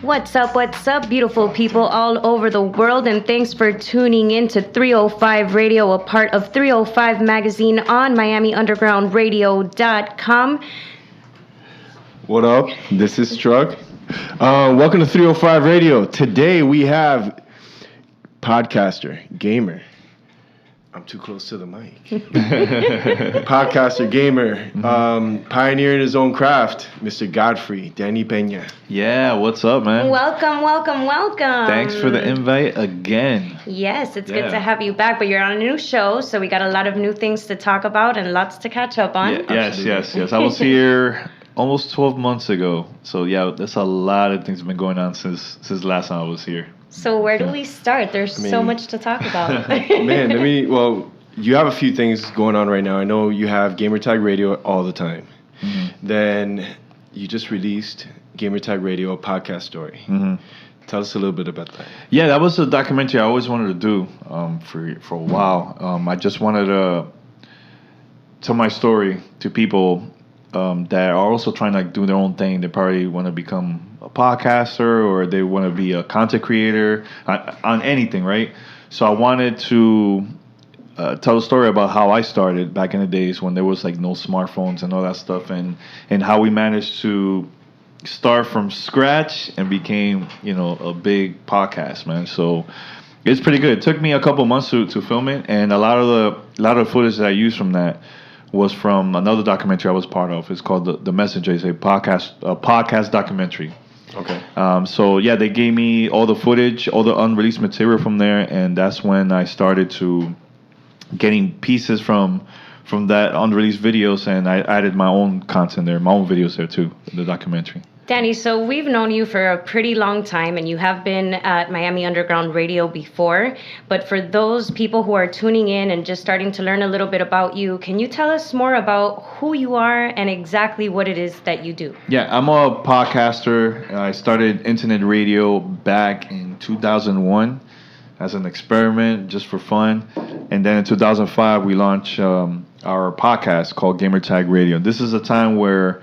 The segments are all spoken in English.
What's up, beautiful people all over the world, and thanks for tuning in to 305 Radio, a part of 305 Magazine on MiamiUndergroundRadio.com. What up? This is Struck. Welcome to 305 Radio. Today we have podcaster, gamer. I'm too close to the mic. Podcaster, gamer, pioneer in his own craft, Mr. Godfrey, Danny Pena. Yeah, what's up, man? Welcome. Thanks for the invite again. Yes, it's good to have you back, but you're on a new show, so we got a lot of new things to talk about and lots to catch up on. Yes. I was here almost 12 months ago, so yeah, there's a lot of things been going on since last time I was here. So where do we start? There's so much to talk about. You have a few things going on right now. I know you have Gamertag Radio all the time. Mm-hmm. Then you just released Gamertag Radio, a podcast story. Mm-hmm. Tell us a little bit about that. Yeah, that was a documentary I always wanted to do for a while. I just wanted to tell my story to people that are also trying to do their own thing. They probably want to become a podcaster or they want to be a content creator on anything, right? So I wanted to tell a story about how I started back in the days when there was like no smartphones and all that stuff, and how we managed to start from scratch and became, a big podcast, man. So it's pretty good. It took me a couple months to film it, and a lot of the footage that I used from that was from another documentary I was part of. It's called The Messenger. It's a podcast documentary. Okay. So yeah, they gave me all the footage, all the unreleased material from there, and that's when I started to getting pieces from that unreleased videos, and I added my own content there, my own videos there too, in the documentary. Danny, so we've known you for a pretty long time, and you have been at Miami Underground Radio before. But for those people who are tuning in and just starting to learn a little bit about you, can you tell us more about who you are and exactly what it is that you do? Yeah, I'm a podcaster. I started internet radio back in 2001 as an experiment, just for fun. And then in 2005, we launched our podcast called Gamertag Radio. This is a time where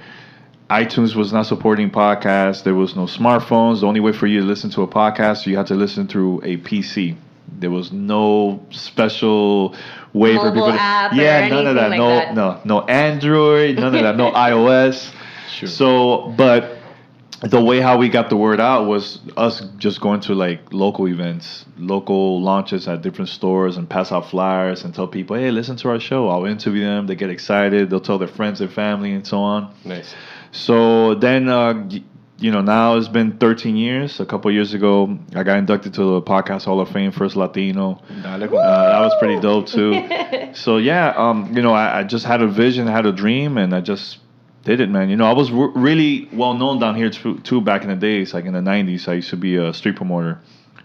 iTunes was not supporting podcasts. There was no smartphones. The only way for you to listen to a podcast, you had to listen through a PC. There was no special way mobile for people to... app Yeah, none of that. Like No Android, none of that. No iOS. Sure. So, but the way how we got the word out was us just going to like local events, local launches at different stores and pass out flyers and tell people, hey, listen to our show. I'll interview them. They get excited. They'll tell their friends and family and so on. Nice. So then, now it's been 13 years. A couple years ago, I got inducted to the Podcast Hall of Fame, first Latino. That was pretty dope, too. So, yeah, I just had a vision, I had a dream, and I just did it, man. I was really well-known down here, too, back in the days. Like in the 90s, I used to be a street promoter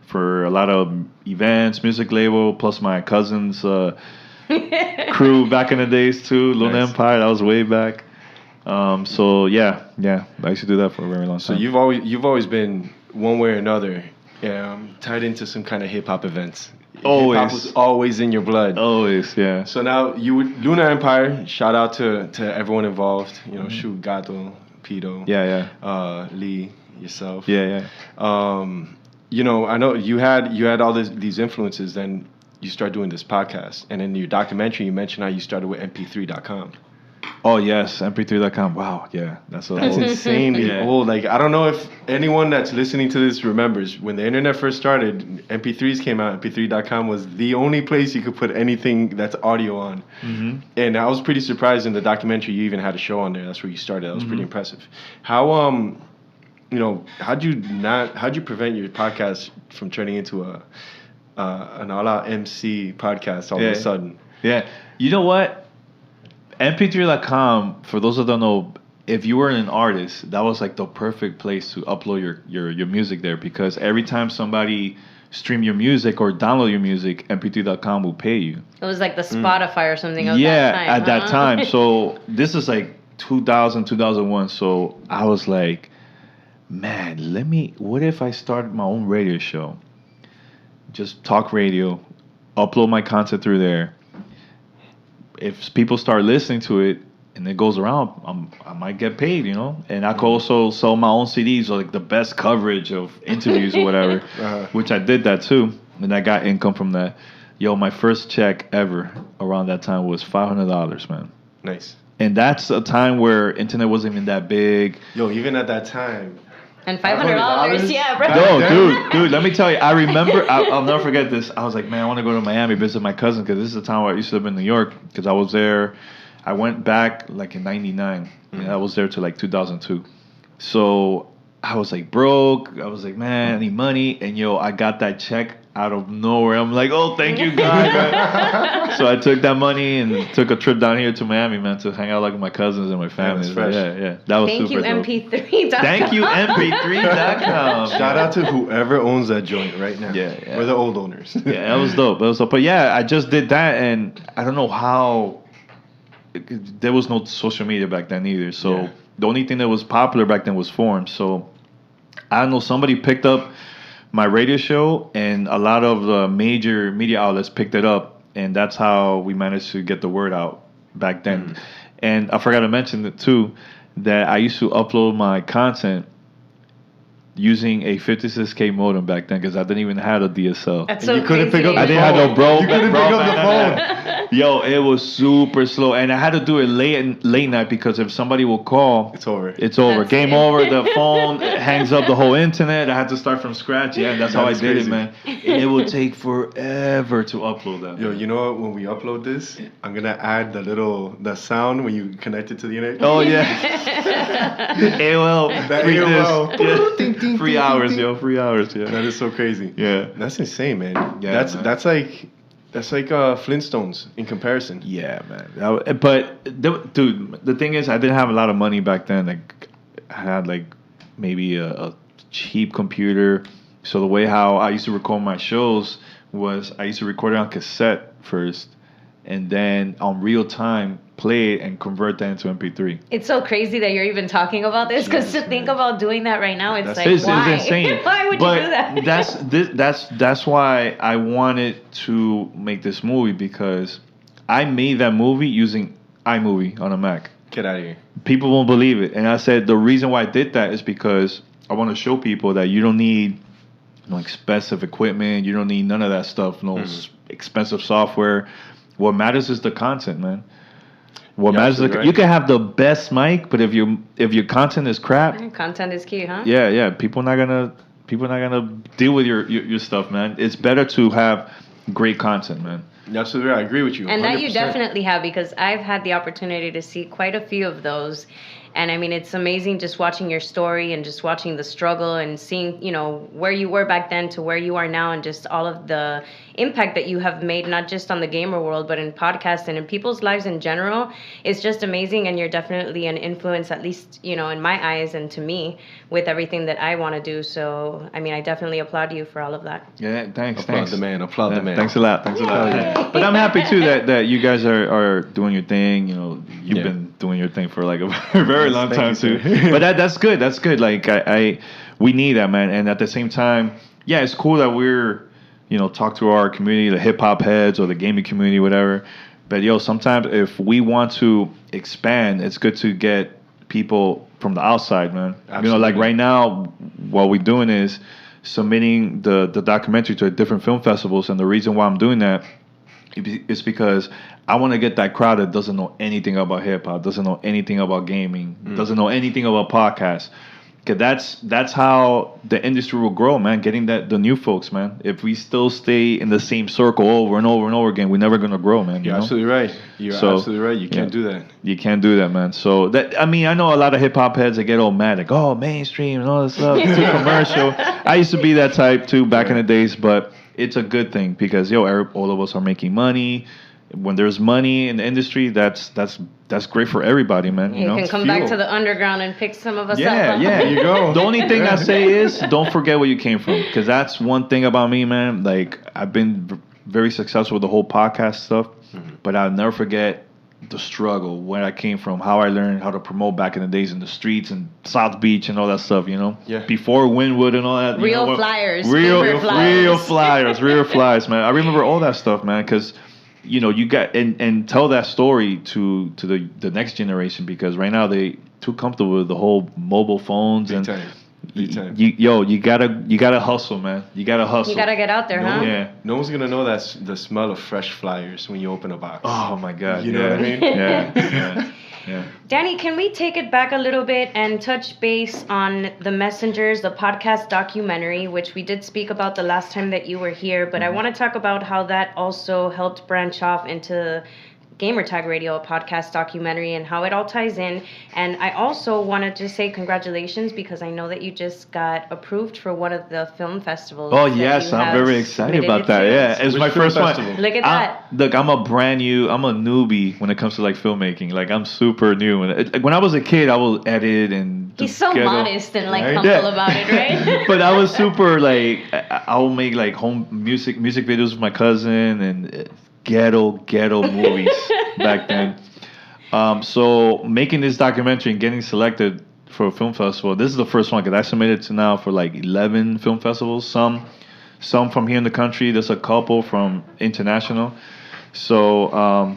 for a lot of events, music label, plus my cousin's crew back in the days, too. Lone Empire, that was way back. So yeah, I used to do that for a very long time. So you've always been one way or another tied into some kind of hip hop events. Always. Hip hop was always in your blood. Always, yeah. So now Luna Empire. Shout out to everyone involved. Shoot, Gato, Pito. Yeah. Lee, yourself. Yeah. I know you had all these influences. Then you start doing this podcast, and in your documentary, you mentioned how you started with MP3.com. Oh yes, MP3.com. Wow, yeah, that's insanely old. Like, I don't know if anyone that's listening to this remembers when the internet first started. MP3s came out. MP3.com was the only place you could put anything that's audio on. Mm-hmm. And I was pretty surprised in the documentary you even had a show on there. That's where you started. That was pretty impressive. How how'd you prevent your podcast from turning into an all-out MC podcast all of a sudden? Yeah, you know what? MP3.com, for those that don't know, if you were an artist, that was like the perfect place to upload your music there, because every time somebody stream your music or download your music, MP3.com will pay you. It was like the Spotify or something of that time. Yeah, at that time. So this is like 2000, 2001. So I was like, man, what if I started my own radio show? Just talk radio, upload my content through there. If people start listening to it, and it goes around, I might get paid, you know. And I could also sell my own CDs or like the best coverage of interviews or whatever, which I did that too, and I got income from that. Yo, my first check ever around that time was $500, man. Nice. And that's a time where internet wasn't even that big. Yo, even at that time. And $500, yeah, bro. No, dude, let me tell you. I remember, I'll never forget this. I was like, man, I want to go to Miami, visit my cousin, because this is the time where I used to live in New York, because I was there. I went back like in 99, and I was there till like 2002. So I was like broke. I was like, man, I need money. And yo, I got that check out of nowhere. I'm like, oh, thank you, God, man. So I took that money and took a trip down here to Miami, man, to hang out like with my cousins and my family. Yeah. That was Thank super you, MP3.com. Thank you, MP3.com. Shout out to whoever owns that joint right now. Yeah. Or the old owners. Yeah, that was dope. But yeah, I just did that, and I don't know how. There was no social media back then either. So the only thing that was popular back then was forums. So I don't know, somebody picked up my radio show, and a lot of the major media outlets picked it up, and that's how we managed to get the word out back then. And I forgot to mention it too, that I used to upload my content using a 56K modem back then, because I didn't even have a DSL. That's so you couldn't crazy. pick up the I didn't phone. have no bro. You couldn't pick up the phone. Yo, it was super slow, and I had to do it late night, because if somebody will call, It's over. It's over. That's Game it. over. The phone hangs up the whole internet. I had to start from scratch. Yeah, that's how I That's did crazy. it, man. And it would take forever to upload that. Yo, you know what? When we upload this, I'm gonna add the sound when you connect it to the internet. Oh yeah. AOL. That Free AOL. disc. Yeah. Ding, ding, Free ding, hours, ding, yo. 3 hours. Yeah. That is so crazy. Yeah. That's insane, man. Yeah, That's man. that's like Flintstones in comparison. Yeah, man. But dude, the thing is, I didn't have a lot of money back then. Like, I had like maybe a cheap computer. So the way how I used to record my shows was I used to record it on cassette first, and then on real time play it and convert that into MP3. It's so crazy that you're even talking about this, because to think about doing that right now, it's It's why? insane. Why would you do that? That's why I wanted to make this movie, because I made that movie using iMovie on a Mac. Get out of here. People won't believe it, and I said the reason why I did that is because I want to show people that you don't need no expensive equipment, you don't need none of that stuff, no expensive software. What matters is the content, man. What matters is right. you can have the best mic, but if your content is crap, Content is key, huh? yeah, people not gonna deal with your stuff, man. It's better to have great content, man. Absolutely right. I agree with you. And that you 100%. definitely have, because I've had the opportunity to see quite a few of those. And I mean, it's amazing just watching your story and just watching the struggle and seeing, where you were back then to where you are now, and just all of the impact that you have made, not just on the gamer world, but in podcasts and in people's lives in general. It's just amazing. And you're definitely an influence, at least, in my eyes and to me, with everything that I want to do. So, I mean, I definitely applaud you for all of that. Yeah, thanks. Applaud the man. Applaud the man. Thanks a lot. But I'm happy too that you guys are doing your thing. You've been doing your thing for like a very long time too. But that's good. That's good. Like we need that, man. And at the same time, yeah, it's cool that we're talk to our community, the hip hop heads or the gaming community, whatever. But sometimes if we want to expand, it's good to get people from the outside, man. Absolutely. Like right now, what we're doing is submitting the documentary to different film festivals, and the reason why I'm doing that is because I want to get that crowd that doesn't know anything about hip hop, doesn't know anything about gaming, doesn't know anything about podcasts. Cause that's how the industry will grow, man. Getting the new folks, man. If we still stay in the same circle over and over and over again, we're never gonna grow, man. You're absolutely right. You're absolutely right. You can't do that. You can't do that, man. So I know a lot of hip hop heads that get all mad, like, oh, mainstream and all this stuff, too commercial. I used to be that type too back in the days, but it's a good thing because all of us are making money. When there's money in the industry, that's great for everybody, man. You can come back to the underground and pick some of us up. Yeah, There you go. The only thing I say is don't forget where you came from, because that's one thing about me, man. Like, I've been very successful with the whole podcast stuff, but I'll never forget the struggle, where I came from, how I learned how to promote back in the days in the streets and South Beach and all that stuff, Yeah. Before Wynwood and all that. Real flyers. Real Paper flyers. flyers, man. I remember all that stuff, man, because you got and tell that story to the next generation, because right now they too comfortable with the whole mobile phones. Big time. You gotta hustle, man. You gotta hustle. You gotta get out there, huh? Yeah. No one's gonna know that's the smell of fresh flyers when you open a box. Oh my God. You know what I mean? Yeah. Danny, can we take it back a little bit and touch base on The Messengers, the podcast documentary, which we did speak about the last time that you were here, but I want to talk about how that also helped branch off into Gamertag Radio, a podcast documentary, and how it all ties in. And I also wanted to say congratulations, because I know that you just got approved for one of the film festivals. Oh yes, I'm very excited about that. Yeah, it's my first one. Look at that. Look, I'm a newbie when it comes to like filming. Like I'm super new. When I was a kid, I will edit and. He's so modest and like humble about it, right? But I was super like I will make like home music videos with my cousin and ghetto movies back then. So making this documentary and getting selected for a film festival, this is the first one, because I submitted to now for like 11 film festivals, some from here in the country. There's a couple from international. So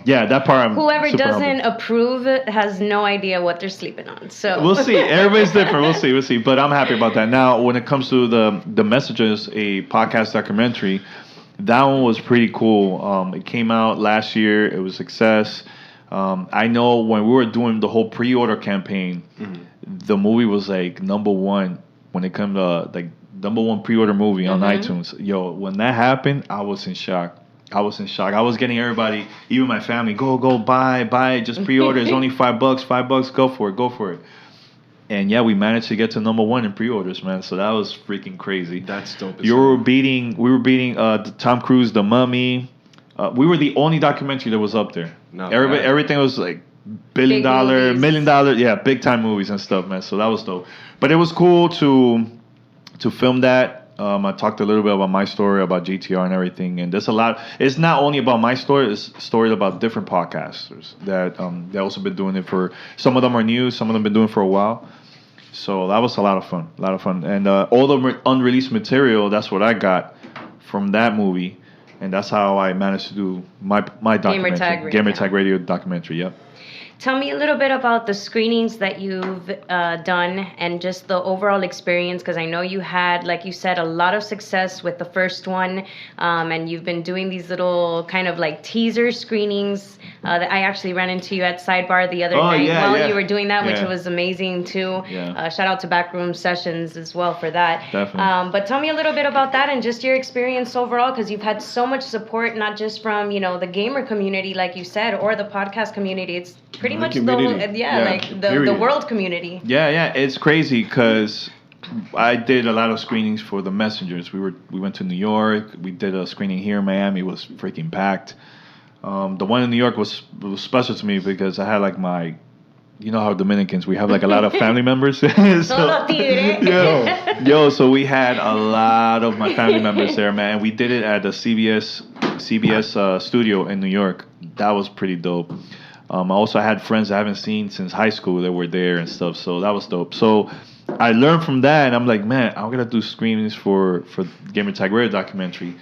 that part whoever super doesn't humble. approve has no idea what they're sleeping on. So we'll see. Everybody's different. We'll see. But I'm happy about that. Now, when it comes to the Messengers, a podcast documentary, that one was pretty cool. It came out last year. It was a success. I know when we were doing the whole pre-order campaign, the movie was like number one when it came to like number one pre-order movie on iTunes. Yo, when that happened, I was in shock. I was getting everybody, even my family, go buy, just pre-order. It's only $5. Go for it. And yeah, we managed to get to number one in pre-orders, man. So that was freaking crazy. That's dope. We were beating Tom Cruise, The Mummy. We were the only documentary that was up there. Everything was like $1 billion, $1 million, yeah, big time movies and stuff, man. So that was dope. But it was cool to film that. I talked a little bit about my story, about GTR and everything, and there's a lot. It's not only about my story; it's stories about different podcasters that they also been doing it for. Some of them are new, some of them been doing it for a while. So that was a lot of fun, and all the unreleased material. That's what I got from that movie, and that's how I managed to do my documentary, Gamertag Radio documentary. Yep. Tell me a little bit about the screenings that you've done and just the overall experience, because I know you had, like you said, a lot of success with the first one, and you've been doing these little kind of like teaser screenings that I actually ran into you at Sidebar the other night while you were doing that, which was amazing too. Yeah. Shout out to Backroom Sessions as well for that. Definitely. But tell me a little bit about that and just your experience overall, because you've had so much support, not just from the gamer community, like you said, or the podcast community. It's pretty much the world community. Yeah, it's crazy because I did a lot of screenings for The Messengers. We went to New York. We did a screening here in Miami. It was freaking packed. The one in New York was special to me because I had like my, you know how Dominicans, we have like a lot of family members. So we had a lot of my family members there, man. We did it at the CBS studio in New York. That was pretty dope. I also had friends I haven't seen since high school that were there and stuff, so that was dope. So I learned from that, and I'm like, man, I'm gonna do screenings for Gamertag Radio documentary,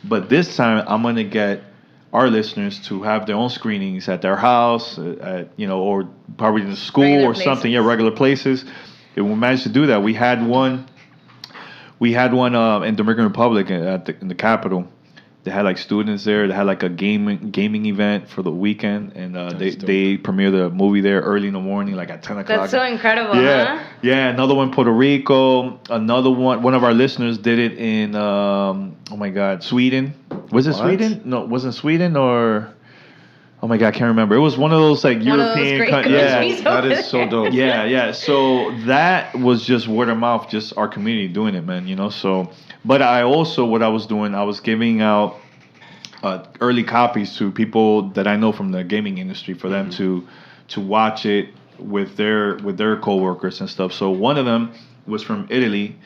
but this time I'm gonna get our listeners to have their own screenings at their house, or probably in the school regular or places. Something. Yeah, regular places. And we managed to do that. We had one in Dominican Republic in the capital. They had like students there. They had like a gaming event for the weekend, and they premiered the movie there early in the morning, like at 10 o'clock. That's so incredible, huh? Yeah, another one in Puerto Rico. Another one of our listeners did it in Sweden. Was it Sweden? No, wasn't Sweden or... Oh my God, I can't remember. It was one of those like European countries. That is so dope. Yeah. So that was just word of mouth, just our community doing it, man. So... But I also, what I was doing, I was giving out early copies to people that I know from the gaming industry for them to watch it with their coworkers and stuff. So one of them was from Italy.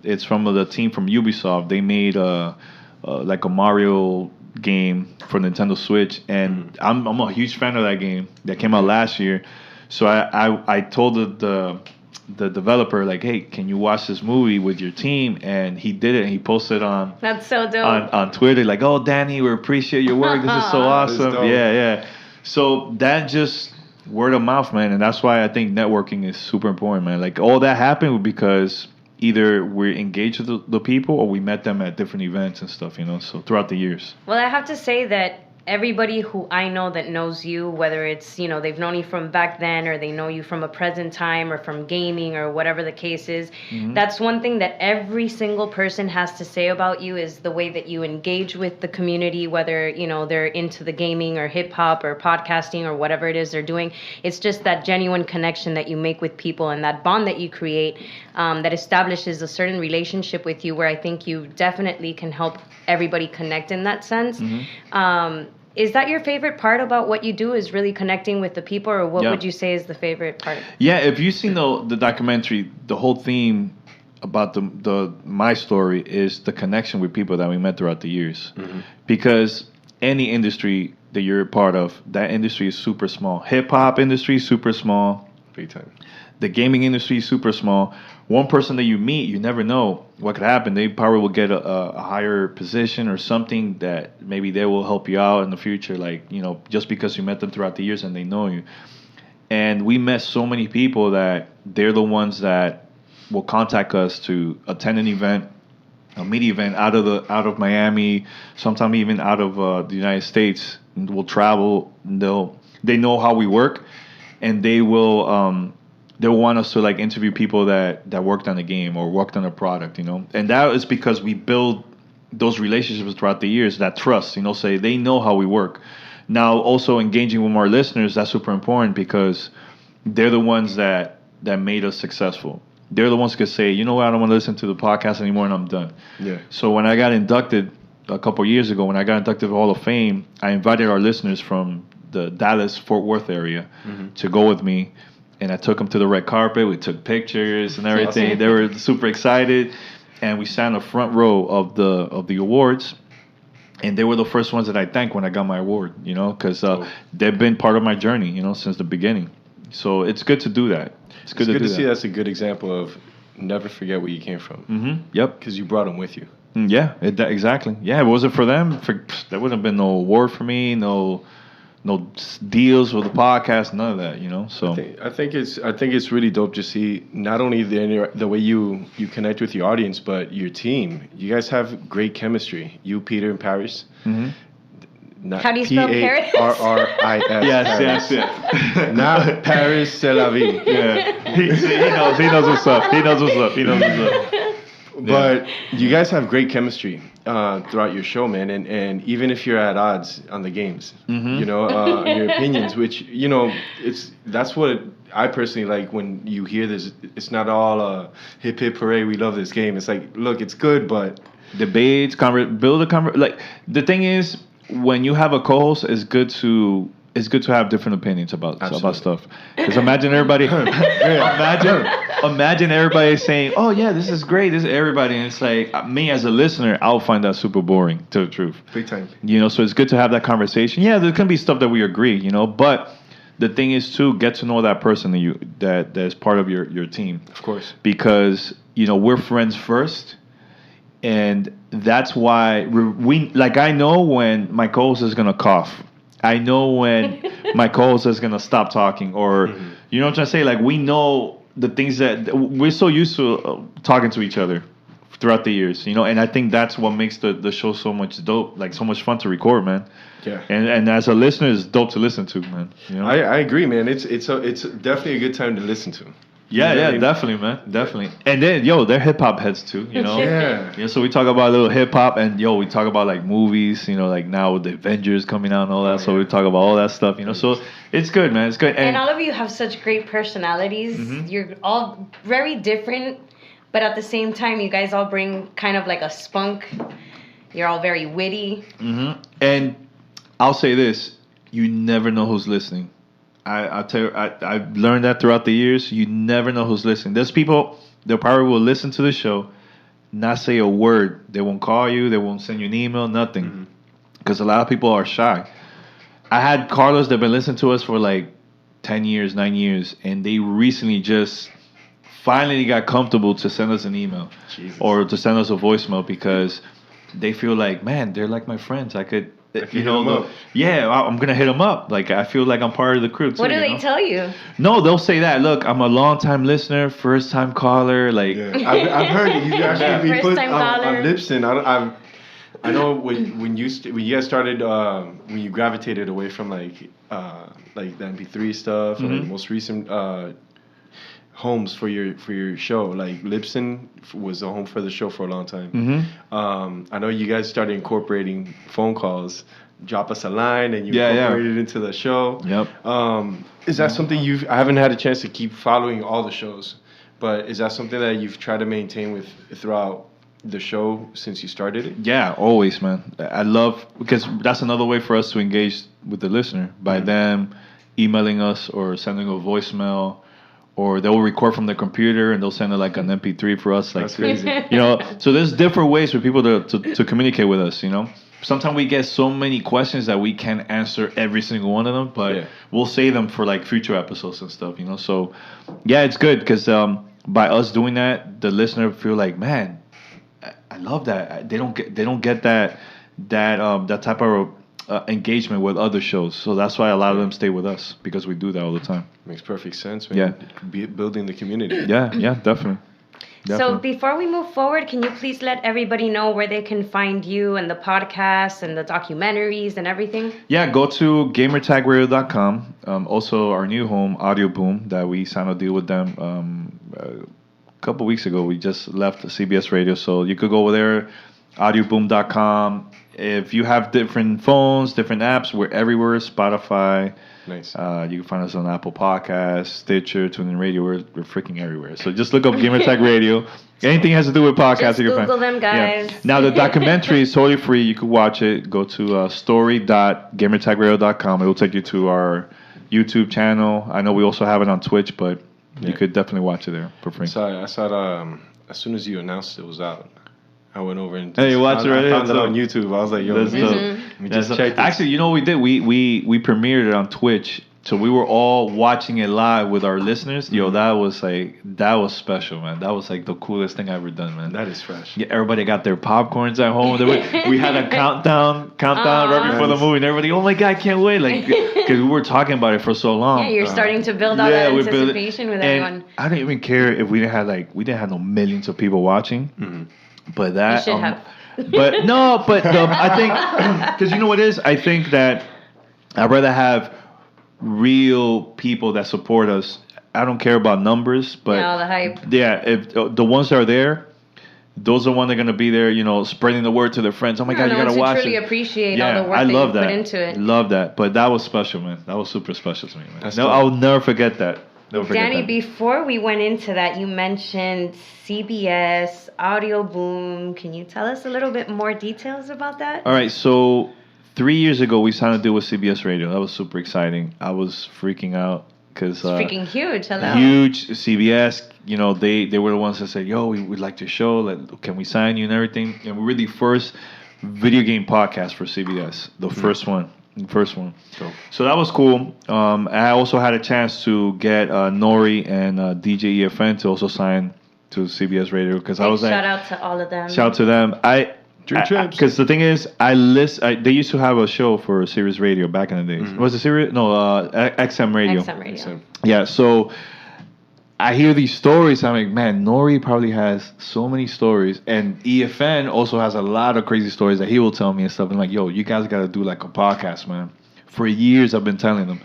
It's from the team from Ubisoft. They made like a Mario game for Nintendo Switch, and I'm a huge fan of that game that came out last year. So I told the the developer, like, hey, can you watch this movie with your team? And he did it, and he posted on That's so dope. on Twitter, like, oh, Danny, we appreciate your work. This is so awesome. Yeah. So that just word of mouth, man, and that's why I think networking is super important, man. Like, all that happened because either we're engaged with the people or we met them at different events and stuff, so throughout the years. Well, I have to say that everybody who I know that knows you, whether it's, they've known you from back then or they know you from a present time or from gaming or whatever the case is, that's one thing that every single person has to say about you is the way that you engage with the community, whether, they're into the gaming or hip hop or podcasting or whatever it is they're doing. It's just that genuine connection that you make with people and that bond that you create that establishes a certain relationship with you where I think you definitely can help everybody connect in that sense. Is that your favorite part about what you do, is really connecting with the people, or what would you say is the favorite part? Yeah, if you've seen the documentary, the whole theme about my story is the connection with people that we met throughout the years. Because any industry that you're a part of, that industry is super small. Hip-hop industry, super small. Big time. The gaming industry is super small. One person that you meet, you never know what could happen. They probably will get a higher position or something that maybe they will help you out in the future, like, just because you met them throughout the years and they know you. And we met so many people that they're the ones that will contact us to attend an event, a media event out of Miami, sometimes even out of the United States. And we'll travel. They know how we work, and they will. They'll want us to, like, interview people that worked on the game or worked on a product, And that is because we build those relationships throughout the years, that trust, say they know how we work. Now, also engaging with our listeners, that's super important because they're the ones that made us successful. They're the ones who could say, you know what, I don't want to listen to the podcast anymore and I'm done. Yeah. So when I got inducted a couple of years ago, when I got inducted to the Hall of Fame, I invited our listeners from the Dallas-Fort Worth area to go with me. And I took them to the red carpet. We took pictures and everything. Awesome. They were super excited, and we sat in the front row of the awards. And they were the first ones that I thanked when I got my award, because they've been part of my journey, since the beginning. So it's good to do that. It's good to see that's a good example of never forget where you came from. Yep. Because you brought them with you. Yeah, exactly. Yeah, if it wasn't for them, there wouldn't have been no award for me, no deals with the podcast, none of that, So I think it's really dope to see not only the way you connect with your audience, but your team. You guys have great chemistry. You, Peter, and Paris. How do you spell Paris? Parris. Yes. Not Paris, c'est la vie. Yeah. He knows what's up. But you guys have great chemistry throughout your show, man, and even if you're at odds on the games, your opinions, which that's what I personally like when you hear this. It's not all hip hip hooray, we love this game. It's like, look, it's good, but debates, build a conversation. Like, the thing is, when you have a co-host, it's good to have different opinions about stuff. Because imagine everybody, imagine everybody saying, "Oh yeah, this is great." This is everybody, and it's like, me as a listener, I'll find that super boring. To tell the truth, big time. So it's good to have that conversation. Yeah, there can be stuff that we agree, but the thing is to get to know that person that is part of your team. Of course, because we're friends first. And that's why I know when my co-host is gonna cough. I know when my co-host is gonna stop talking, or you know what I'm trying to say. Like, we know the things that we're so used to talking to each other throughout the years, And I think that's what makes the show so much dope, like so much fun to record, man. Yeah. And as a listener, it's dope to listen to, man. I agree, man. It's definitely a good time to listen to. Yeah, definitely, man, definitely. And then, they're hip hop heads too, Yeah. So we talk about a little hip hop, and we talk about like movies, like now with the Avengers coming out and all that. So we talk about all that stuff, So it's good, man. It's good. And all of you have such great personalities. You're all very different, but at the same time, you guys all bring kind of like a spunk. You're all very witty. And I'll say this: you never know who's listening. I'll tell you, I've learned that throughout the years. You never know who's listening. There's people that probably will listen to the show, not say a word. They won't call you. They won't send you an email, nothing. Because a lot of people are shy. I had Carlos that have been listening to us for like 10 years, 9 years, and they recently just finally got comfortable to send us an email or to send us a voicemail because they feel like, man, they're like my friends. I could you know, I'm gonna hit them up. Like I feel like I'm part of the crew too. What do they tell you? No, they'll say that. Look, I'm a long-time listener, first-time caller. Like I've heard you actually be put on Libsyn. I know when you guys started when you gravitated away from like the MP3 stuff and the most recent homes for your show. Like Libsyn was a home for the show for a long time. I know you guys started incorporating phone calls. Drop us a line and you incorporated it into the show. Is that something I haven't had a chance to keep following all the shows, but is that something that you've tried to maintain throughout the show since you started it? Yeah, always, man. I love, because that's another way for us to engage with the listener by them emailing us or sending a voicemail. Or they'll record from their computer and they'll send it like an MP3 for us. Like, that's crazy. You know, so there's different ways for people to communicate with us, you know. Sometimes we get so many questions that we can't answer every single one of them, but we'll save them for like future episodes and stuff, you know. So, yeah, it's good because by us doing that, the listener feel like, man, I love that. They don't get that type of engagement with other shows, so that's why a lot of them stay with us because we do that all the time. Makes perfect sense, man. Building the community. Yeah, definitely. So before we move forward, can you please let everybody know where they can find you and the podcasts and the documentaries and everything? Yeah, go to gamertagradio.com. Also, our new home, Audio Boom, that we signed a deal with them a couple weeks ago. We just left CBS Radio, so you could go over there, audioboom.com. If you have different phones, different apps, we're everywhere. Spotify. Nice. You can find us on Apple Podcasts, Stitcher, TuneIn Radio. We're freaking everywhere. So just look up Gamertag Radio. Anything has to do with podcasts, you can Google them, guys. Yeah. Now the documentary is totally free. You can watch it. Go to story.gamertagradio.com. It will take you to our YouTube channel. I know we also have it on Twitch, but you could definitely watch it there for free. I saw it as soon as you announced it was out. I went over and you watched it right I found it on YouTube. I was like, yo, let me just check this. Actually, you know what we did? We premiered it on Twitch. So we were all watching it live with our listeners. Yo, that was special, man. That was like the coolest thing I've ever done, man. That is fresh. Yeah, everybody got their popcorns at home. We had a countdown right before the movie, and everybody, oh my God, I can't wait. Like, because we were talking about it for so long. Yeah, you're starting to build all that anticipation with everyone. I don't even care if we didn't have no millions of people watching. But that, you should have. But no, I think, because you know what it is? I think that I'd rather have real people that support us. I don't care about numbers, but all the hype. Yeah, if the ones that are there, those are the ones that are gonna be there, you know, spreading the word to their friends. Oh my God, you gotta watch it. Truly appreciate all the work that you put into it. Love that. But that was special, man. That was super special to me, man. I'll never forget that. Danny, before we went into that, you mentioned CBS, Audio Boom. Can you tell us a little bit more details about that? All right, so 3 years ago, we signed a deal with CBS Radio. That was super exciting. I was freaking out because it's freaking huge. Hello, huge CBS. You know, they were the ones that said, "Yo, we would like to show. Can we sign you and everything?" And we were the first video game podcast for CBS, the first one. So that was cool. I also had a chance to get Nori and DJ EFN to also sign to CBS Radio because I was like, shout out to all of them. Shout out to them. Because the thing is, they used to have a show for Sirius Radio back in the days. Was it Sirius? No, XM Radio. XM Radio. Yeah. So I hear these stories. I'm like, man, Nori probably has so many stories, and EFN also has a lot of crazy stories that he will tell me and stuff. And like, yo, you guys got to do like a podcast, man. For years, I've been telling them.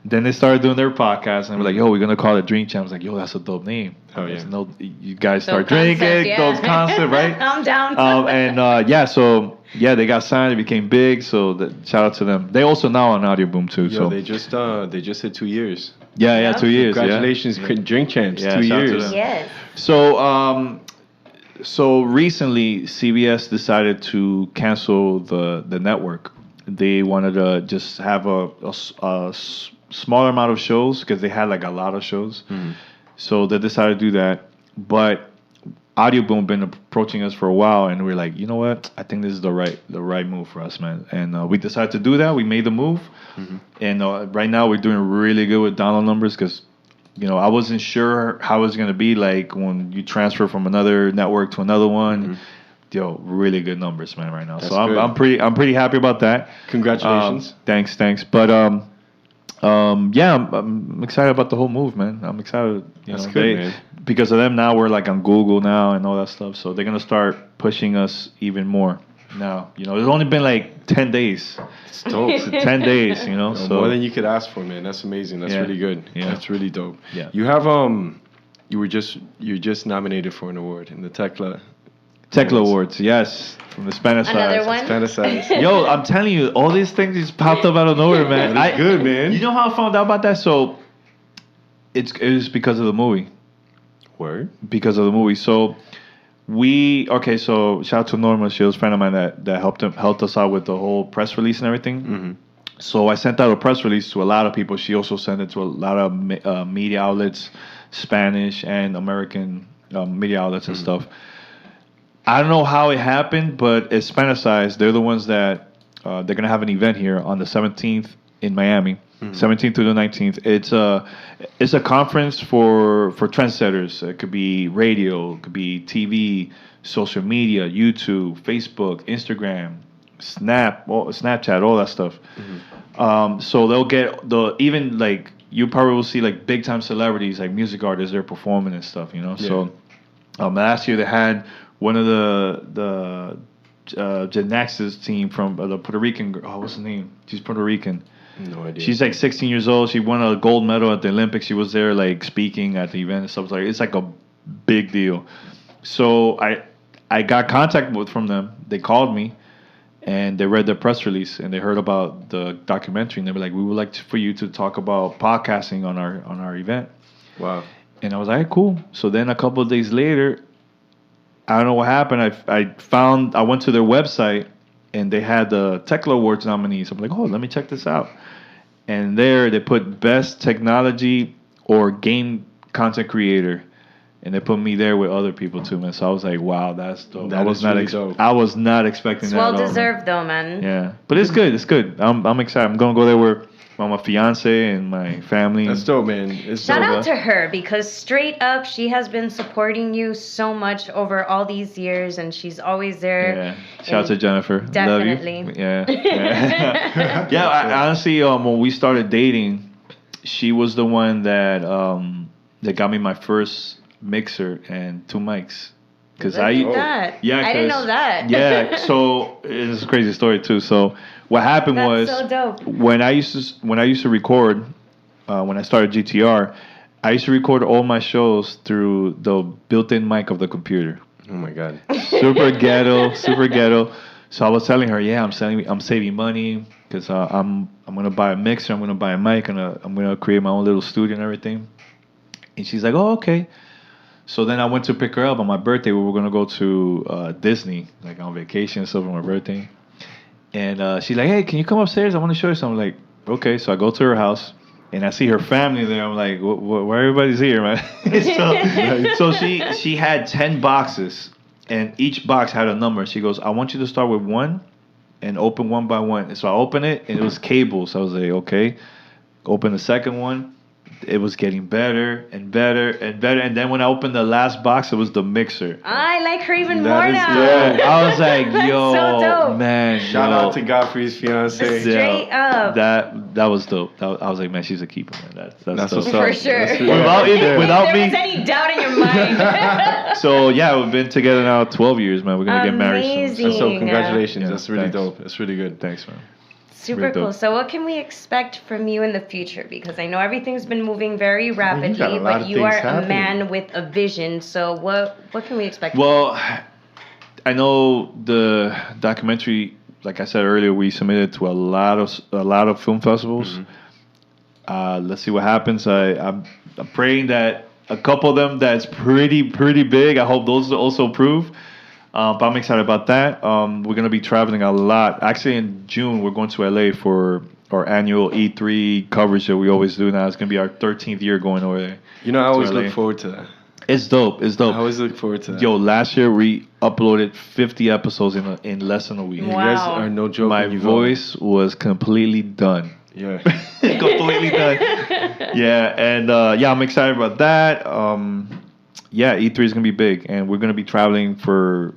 Then they started doing their podcast, and we're like, yo, we're gonna call it Drink Champs. Like, yo, that's a dope name. Oh yeah. No, you guys start drinking, those concept, right? I'm down. So they got signed. It became big. So shout out to them. They also now on Audio Boom too. Yo, they just hit 2 years. Yeah, 2 years. Congratulations, Drink Champs. 2 years. Yes. So recently, CBS decided to cancel the network. They wanted to just have a smaller amount of shows because they had like a lot of shows. So they decided to do that. But Audio Boom been approaching us for a while, and we're like, you know what? I think this is the right move for us, man. And we decided to do that. We made the move, and right now we're doing really good with download numbers because I wasn't sure how it was going to be like when you transfer from another network to another one. Really good numbers, man, right now. That's so I'm pretty happy about that. Congratulations. Thanks. But I'm excited about the whole move, man. I'm excited. That's good, man. Because of them now, we're like on Google now and all that stuff. So they're gonna start pushing us even more. Now, it's only been like 10 days. It's dope. 10 days, so more than you could ask for, man. That's amazing. That's really good. Yeah. That's really dope. Yeah. You have you're just nominated for an award in the Tekla Awards, yes, from the Spanish side. Another one? Spanish side. Yo, I'm telling you, all these things just popped up out of nowhere, man. That's good, man. You know how I found out about that? So it was because of the movie. Word? Because of the movie. So so shout out to Norma. She was a friend of mine that helped us out with the whole press release and everything. Mm-hmm. So I sent out a press release to a lot of people. She also sent it to a lot of media outlets, Spanish and American media outlets and stuff. I don't know how it happened, but it's Spanicized. They're the ones that they're going to have an event here on the 17th in Miami. 17th to the 19th. It's a conference for trendsetters. It could be radio, it could be TV, social media, YouTube, Facebook, Instagram, Snapchat, all that stuff. So they'll get even like you probably will see like big time celebrities like music artists there performing and stuff. So last year they had one of the gymnastics team from the Puerto Rican girl. What's her name? She's Puerto Rican. No idea. She's like 16 years old. She won a gold medal at the Olympics. She was there like speaking at the event and stuff. It's like a big deal. So I got contact from them. They called me and they read the press release and they heard about the documentary and they were like, we would like for you to talk about podcasting on our event. Wow. And I was like, cool. So then a couple of days later, I don't know what happened. I went to their website and they had the Tekla Awards nominees. I'm like, oh, let me check this out. And there they put best technology or game content creator. And they put me there with other people too, man. So I was like, wow, that's dope. I was not expecting it's that. Well deserved though, man. Yeah. But it's good. It's good. I'm excited. I'm gonna go there with my fiance and my family. That's dope, man. Shout out to her because straight up, she has been supporting you so much over all these years, and she's always there. Yeah. Shout out to Jennifer. Definitely. Love you. Yeah. Yeah. Honestly, when we started dating, she was the one that got me my first mixer and 2 mics. Look at that. Yeah, I didn't know that. Yeah, so it's a crazy story too. So what happened was so dope. when I used to record, when I started GTR, I used to record all my shows through the built-in mic of the computer. Oh my god. Super ghetto. So I was telling her, I'm saving money because I'm gonna buy a mixer, I'm gonna buy a mic, and I'm gonna create my own little studio and everything. And she's like, oh, okay. So then I went to pick her up on my birthday. We were going to go to Disney, like on vacation and stuff on my birthday. And she's like, hey, can you come upstairs? I want to show you something. I'm like, okay. So I go to her house, and I see her family there. I'm like, where everybody's here, man? So she had 10 boxes, and each box had a number. She goes, I want you to start with 1 and open one by one. And so I opened it, and it was cables. I was like, okay. Open the second one. It was getting better and better and better. And then when I opened the last box, it was the mixer. I like her even more now. Yeah. I was like, yo, so dope. man. Shout out to Godfrey's fiance. Straight up. That was dope. I was like, man, she's a keeper, man. That's what's dope. For sure. Without me. There was any doubt in your mind. So, yeah, we've been together now 12 years, man. We're going to get married soon. So, congratulations. Yeah, that's really dope. That's really good. Thanks, man. Super cool. So what can we expect from you in the future? Because I know everything's been moving very rapidly, but you are a man with a vision. So what can we expect? Well, I know the documentary, like I said earlier, we submitted to a lot of film festivals. Mm-hmm. Let's see what happens. I'm praying that a couple of them that's pretty big. I hope those also approve. But I'm excited about that. We're going to be traveling a lot. Actually, in June, we're going to LA for our annual E3 coverage that we always do now. It's going to be our 13th year going over there. I always look forward to that. It's dope. I always look forward to that. Yo, last year we uploaded 50 episodes in less than a week. Wow. You guys are no joke. My voice was completely done. Yeah. Completely done. Yeah, and I'm excited about that. E3 is gonna be big, and we're gonna be traveling for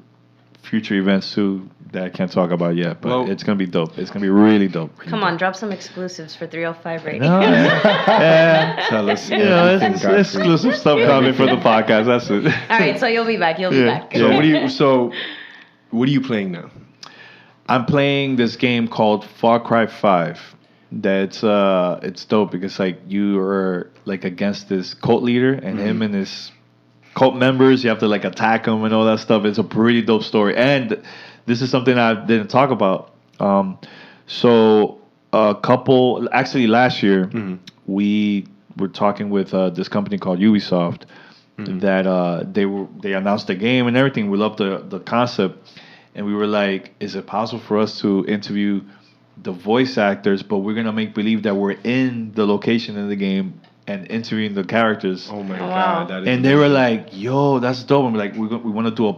future events too that I can't talk about yet, but it's gonna be dope. It's gonna be really dope. Come on, drop some exclusives for 305 Radio. No, yeah. Tell us. It's exclusive stuff coming for the podcast. That's it. All right, so you'll be back. You'll be back. So what are you playing now? I'm playing this game called Far Cry 5. That's it's dope because like you are like against this cult leader and him and his cult members. You have to like attack them and all that stuff. It's a pretty dope story, and this is something I didn't talk about. So last year we were talking with this company called Ubisoft that they announced the game and everything. We loved the concept, and we were like, is it possible for us to interview the voice actors, but we're gonna make believe that we're in the location in the game and interviewing the characters? Oh my god! That is and they were like, "Yo, that's dope." I'm like, we want to do a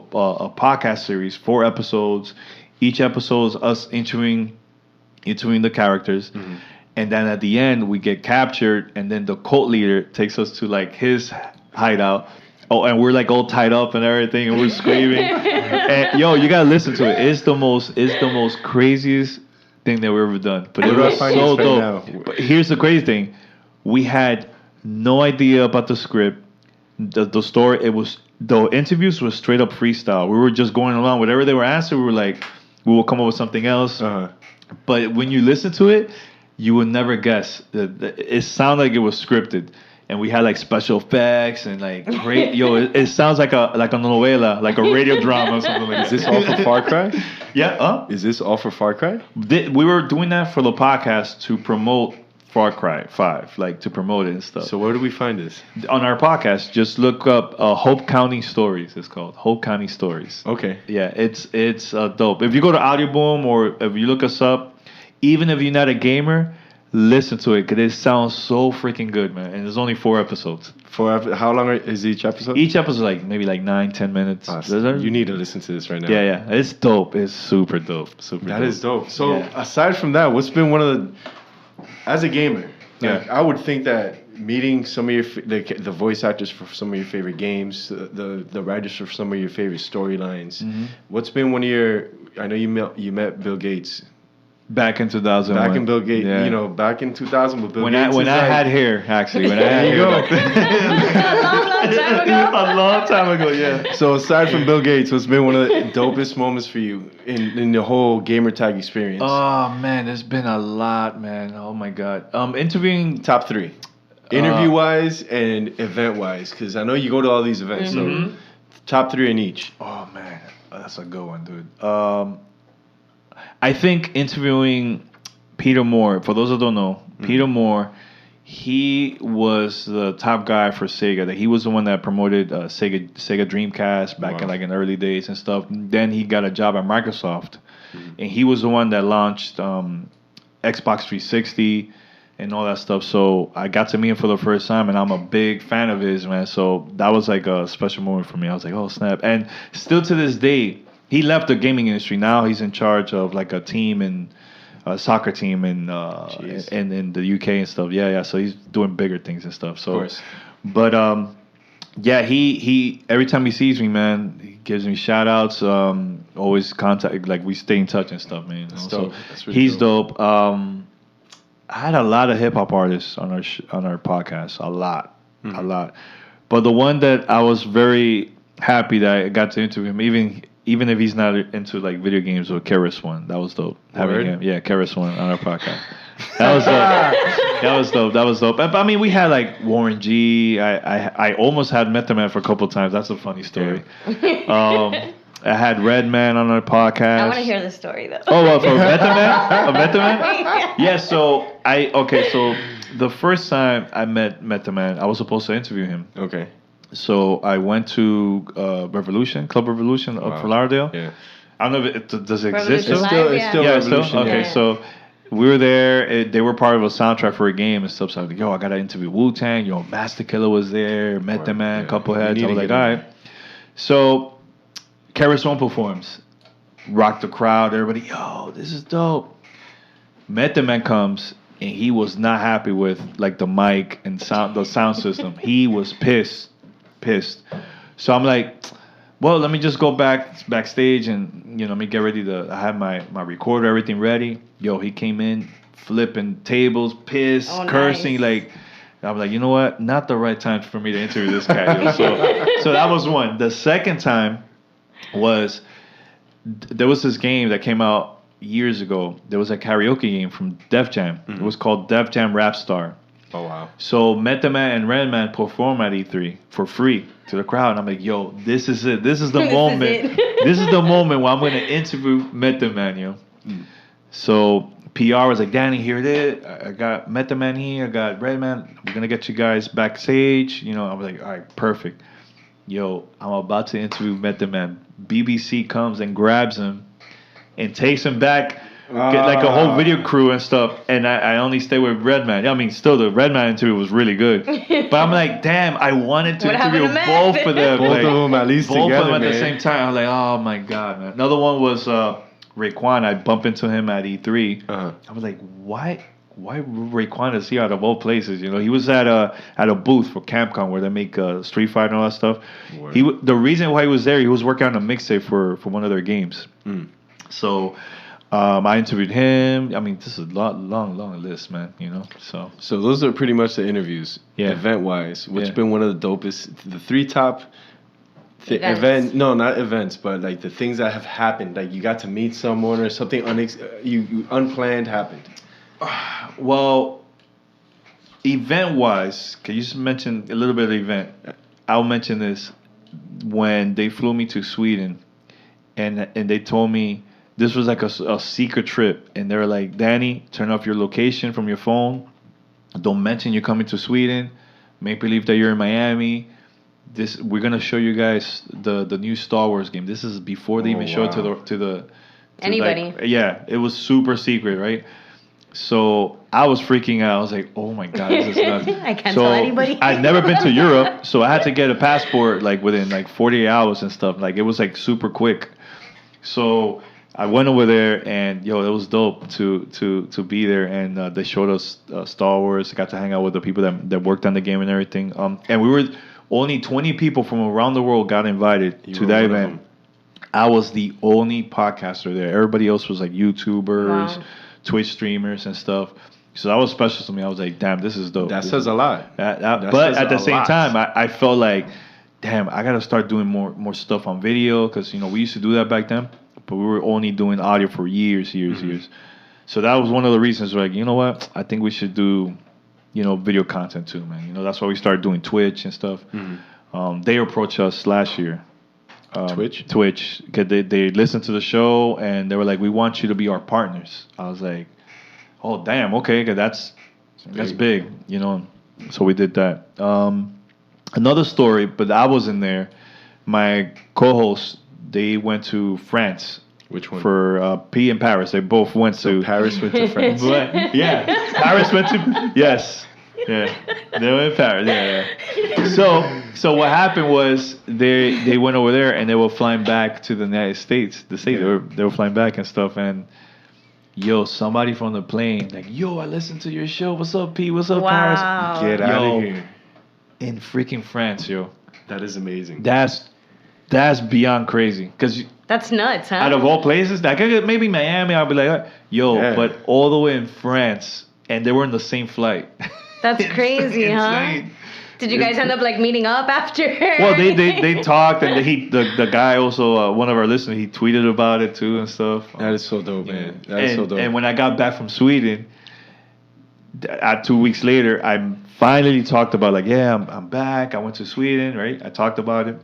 podcast series, 4 episodes. Each episode is us interviewing the characters, and then at the end we get captured, and then the cult leader takes us to like his hideout. Oh, and we're like all tied up and everything, and we're screaming. And yo, you gotta listen to it. It's the most craziest thing that we've ever done. But it was so dope. But here's the crazy thing: we had no idea about the script, the story. The interviews were straight up freestyle. We were just going along. Whatever they were asking, we will come up with something else. But when you listen to it, you would never guess that it sounded like it was scripted. And we had like special effects and like great. It sounds like a novela, like a radio drama or something like that. Is this all for Far Cry? Yeah. Is this all for Far Cry? We were doing that for the podcast to promote Far Cry 5, like to promote it and stuff. So where do we find this? On our podcast, just look up Hope County Stories. It's called Hope County Stories. Okay. Yeah, it's dope. If you go to Audio Boom or if you look us up, even if you're not a gamer, listen to it because it sounds so freaking good, man. And there's only 4 episodes. How long is each episode? Each episode maybe 9-10 minutes. You need to listen to this right now. Yeah. It's dope. It's super dope. That is dope. So aside from that, what's been one of the, as a gamer, I would think that meeting some of your the voice actors for some of your favorite games, the writers for some of your favorite storylines. What's been one of your? I know you met Bill Gates. Back in 2000. Back in Bill Gates, back in 2000 with Bill Gates. When I had hair, actually. When I had hair. A long time ago, yeah. So aside from Bill Gates, what's been one of the dopest moments for you in the whole Gamertag experience? Oh, man, there's been a lot, man. Oh, my God. Interviewing... Top 3. Interview-wise and event-wise, because I know you go to all these events, so top 3 in each. Oh, man. That's a good one, dude. I think interviewing Peter Moore, for those that don't know, Peter Moore, he was the top guy for Sega. He was the one that promoted Sega Dreamcast back in the early days and stuff. Then he got a job at Microsoft, and he was the one that launched Xbox 360 and all that stuff. So I got to meet him for the first time, and I'm a big fan of his, man. So that was like a special moment for me. I was like, oh, snap. And still to this day, he left the gaming industry. Now he's in charge of like a team and a soccer team in the UK and stuff. Yeah. So he's doing bigger things and stuff. So, of course. But he every time he sees me, man, he gives me shout outs. Always contact, like we stay in touch and stuff, man. That's dope. So that's really he's dope. I had a lot of hip hop artists on our podcast. A lot. But the one that I was very happy that I got to interview him, even if he's not into like video games, or Keras One, that was dope. Having him, Keras One on our podcast. That was dope. That was dope. But I mean, we had like Warren G. I almost had Method Man for a couple of times. That's a funny story. I had Redman on our podcast. I want to hear the story though. Oh, well, for Method Man? Yeah. So the first time I met Method Man, I was supposed to interview him. Okay. So I went to Club Revolution of Fort Lauderdale. Yeah. I don't know if it does it exist. It's still Revolution. Okay, so we were there. They were part of a soundtrack for a game and stuff. So I was like, yo, I got to interview Wu-Tang. Master Killer was there. Method Man, couple heads. I was like, all right. So Keras One performs. Rock the crowd. Everybody, yo, this is dope. Method Man comes. and he was not happy with like the mic and the sound system. He was pissed. So I'm like, well, let me just go backstage and let me get ready I have my recorder, everything ready. Yo, he came in flipping tables, pissed, cursing, like. I'm like, you know what? Not the right time for me to interview this guy. So that was one. The second time was there was this game that came out years ago. There was a karaoke game from Def Jam. Mm-hmm. It was called Def Jam Rap Star. Oh, wow. So Method Man and Redman performed at E3 for free to the crowd. And I'm like, yo, this is it. This is the moment. This is the moment where I'm going to interview Method Man, So PR was like, Danny, here it is. I got Method Man here. I got Redman. We're going to get you guys backstage. I was like, all right, perfect. Yo, I'm about to interview Method Man. BBC comes and grabs him and takes him back. Get like a whole video crew and stuff. And I only stay with Redman. I mean, still, the Redman interview was really good. But I'm like, damn, I wanted to interview both of them. Both of them at least together, both of them at man. the same time. I was like, oh, my God, man. Another one was... Raekwon. I bumped into him at E3. I was like, why Raekwon is here out of all places? He was at a booth for Capcom where they make Street Fighter and all that stuff. Word. The reason why he was there, he was working on a mixtape for one of their games. So I interviewed him. I mean, this is a long list, man. So those are pretty much the interviews. Yeah. Event wise, what's been one of the dopest? The 3 top. Not events, but like the things that have happened. Like you got to meet someone or something you unplanned happened. Well, event-wise, can you just mention a little bit of the event? I'll mention this. When they flew me to Sweden, and they told me this was like a secret trip, and they were like, Danny, turn off your location from your phone. Don't mention you're coming to Sweden. Make believe that you're in Miami. We're gonna show you guys the new Star Wars game. This is before they even showed it to anybody. It was super secret, right? So I was freaking out. I was like, "Oh my God, this is nuts!" I can't tell anybody. I'd never been to Europe, so I had to get a passport like within like 48 hours and stuff. Like it was like super quick. So I went over there, and it was dope to be there. And they showed us Star Wars. I got to hang out with the people that worked on the game and everything. And we were. Only 20 people from around the world got invited to that event. I was the only podcaster there. Everybody else was like YouTubers, Twitch streamers and stuff. So that was special to me. I was like, damn, this is dope. That says a lot. But at the same time, I felt like, damn, I got to start doing more stuff on video because, we used to do that back then. But we were only doing audio for years. So that was one of the reasons like, you know what? I think we should do... video content too, man. That's why we started doing Twitch and stuff. They approached us last year. Twitch? Because they listened to the show and they were like, we want you to be our partners. I was like, oh, damn, okay, because that's big, So we did that. Another story, but I wasn't there. My co-hosts, they went to France. Which one? For P and Paris. They both went to... Paris went to France. Paris went to... Yes. Yeah. They went to Paris. Yeah. So what happened was they went over there and they were flying back to the United States. They were flying back and stuff. And, somebody from the plane, like, I listened to your show. What's up, P? What's up, Paris? Get out of here. In freaking France, That is amazing. That's beyond crazy. Because... That's nuts, huh? Out of all places, like maybe Miami, I'll be like, but all the way in France, and they were in the same flight. That's crazy, huh? Did you guys end up like meeting up after? Well, they talked, and the guy also, one of our listeners, he tweeted about it too and stuff. That is so dope, man. That is so dope. And when I got back from Sweden, 2 weeks later, I finally talked about like, I'm back. I went to Sweden, right? I talked about it.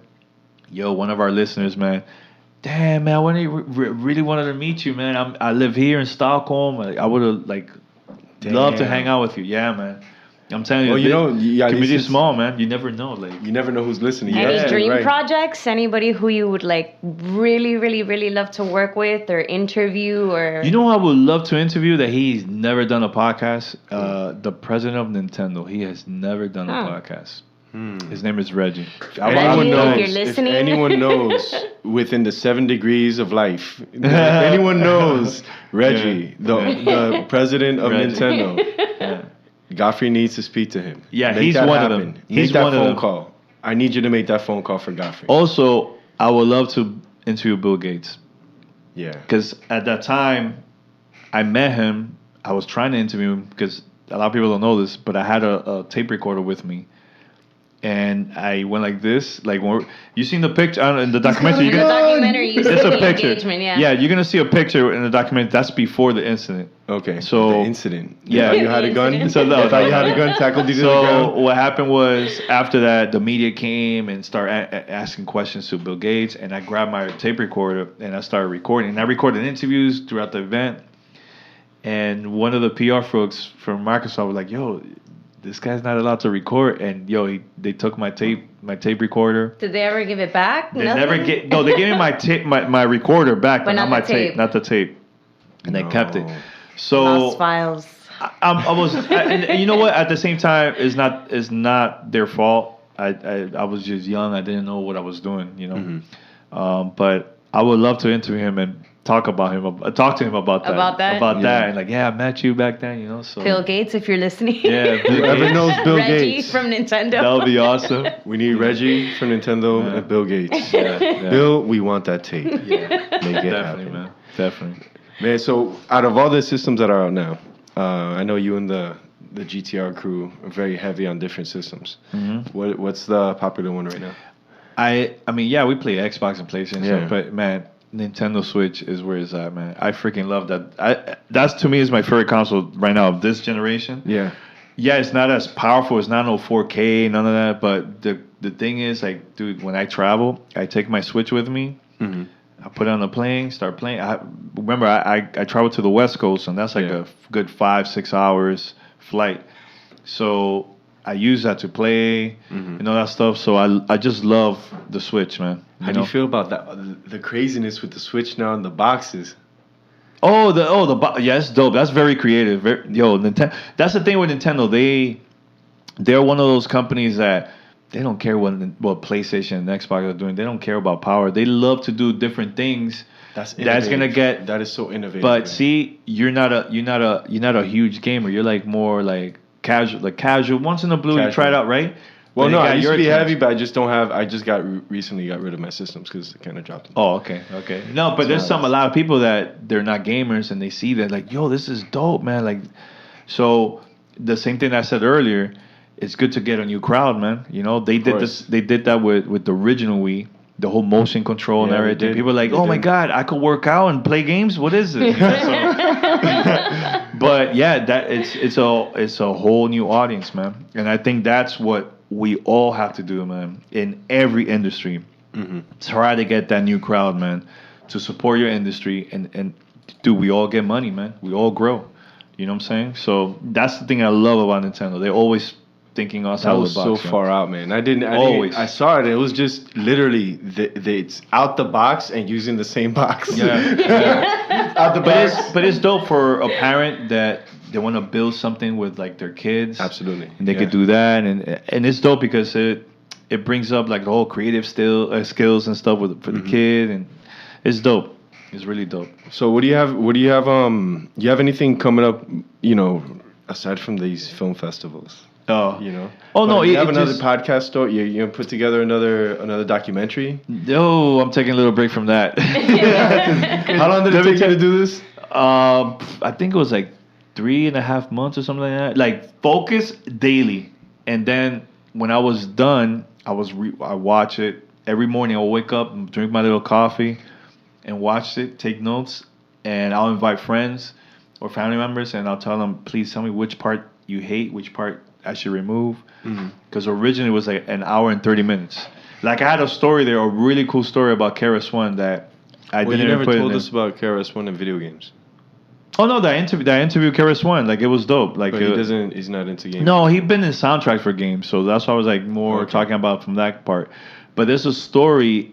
One of our listeners, man. Damn, man, I really wanted to meet you, man. I live here in Stockholm. I would have loved to hang out with you. Yeah, man. I'm telling you, community is small, man. You never know, you never know who's listening. Any dream projects? Anybody who you would really, really, really love to work with or interview or? I would love to interview that he's never done a podcast. The president of Nintendo, he has never done a podcast. His name is Reggie. Reggie, if you're listening. If anyone knows within the 7 degrees of life, if anyone knows Reggie, the president of Nintendo, Godfrey needs to speak to him. Yeah, he's one of them. Make that phone call. I need you to make that phone call for Godfrey. Also, I would love to interview Bill Gates. Yeah. Because at that time, I met him. I was trying to interview him because a lot of people don't know this, but I had a tape recorder with me. And I went like this, like when you seen the picture in the documentary. In the documentary, you see it's a the picture. engagement, Yeah, you're gonna see a picture in the documentary. That's before the incident. Okay. So the incident. Yeah, you had a gun. So no, I thought you had a gun. Tackled you to the So ground. what happened was after that, the media came and started asking questions to Bill Gates, and I grabbed my tape recorder and I started recording. And I recorded interviews throughout the event. And one of the PR folks from Microsoft was like, "Yo, this guy's not allowed to record." And they took my tape recorder. Did they ever give it back? They never get. No, they gave me my tape, my recorder back, but not my tape, not the tape. And they kept it. So Lost files. I was, and you know what? At the same time, it's not their fault. I was just young. I didn't know what I was doing. You know. Mm-hmm. But I would love to interview him and talk to him about that, and like, I met you back then, you know. So Bill Gates, if you're listening. Yeah, whoever knows Bill Reggie Gates from Nintendo. That would be awesome. We need Reggie from Nintendo and Bill Gates. Yeah. Bill, we want that tape. Yeah, make it definitely, happen. man. Definitely. Man, so out of all the systems that are out now, I know you and the GTR crew are very heavy on different systems. Mm-hmm. What's the popular one right now? I mean, yeah, we play Xbox and PlayStation, Yeah. but man, Nintendo Switch is where it's at, man. I freaking love that. That's to me is my favorite console right now of this generation. Yeah. Yeah, it's not as powerful. It's not no 4K, none of that. But the thing is, like, dude, when I travel, I take my Switch with me. Mm-hmm. I put it on the plane, start playing. I traveled to the West Coast, and that's like a good 5-6 hours flight. So I use that to play, that stuff. So I just love the Switch, man. How do you feel about that? The craziness with the Switch now and the boxes. Yeah, it's dope. That's very creative. Nintendo. That's the thing with Nintendo. They're one of those companies that they don't care what PlayStation and Xbox are doing. They don't care about power. They love to do different things. That's gonna get. That is so innovative. But see, you're not a huge gamer. You're like more like casual. Once in a blue, you try it out, right? Well, no, I used to be heavy, but I just don't have. I just recently got rid of my systems because I kind of dropped them. Oh, okay. No, but there's a lot of people that they're not gamers and they see that like, yo, this is dope, man. Like, so the same thing I said earlier. It's good to get a new crowd, man. You know, they did this. They did that with the original Wii, the whole motion control and everything. People are like, my God, I could work out and play games. What is it? But yeah, it's a whole new audience, man. And I think that's what we all have to do, man, in every industry. Mm-hmm. Try to get that new crowd, man, to support your industry. And dude, we all get money, man. We all grow. You know what I'm saying? So that's the thing I love about Nintendo. They always thinking outside the box. That was so far out, man. I saw it. It was just literally it's out the box and using the same box. Yeah. Out the box. But it's dope for a parent that they want to build something with like their kids. Absolutely. And they could do that, and it's dope because it brings up like the whole creative skills and stuff for the kid, and it's dope. It's really dope. So what do you have? You have anything coming up? You know, aside from these film festivals. Oh, you know. Oh no, you have another podcast story. You put together another documentary. No, I'm taking a little break from that. How long did it take you to do this? I think it was like 3.5 months or something like that. Like focus daily, and then when I was done, I watch it every morning. I'll wake up and drink my little coffee, and watch it, take notes, and I'll invite friends or family members, and I'll tell them, please tell me which part you hate, which part I should remove, because originally it was like an hour and 30 minutes. Like I had a story there, a really cool story about KRS-One that I didn't. You never told us about KRS-One in video games. Oh no, that interview KRS-One, like it was dope. Like but he's not into games. No, he's been in soundtracks for games, so that's why I was like more talking about from that part. But there's a story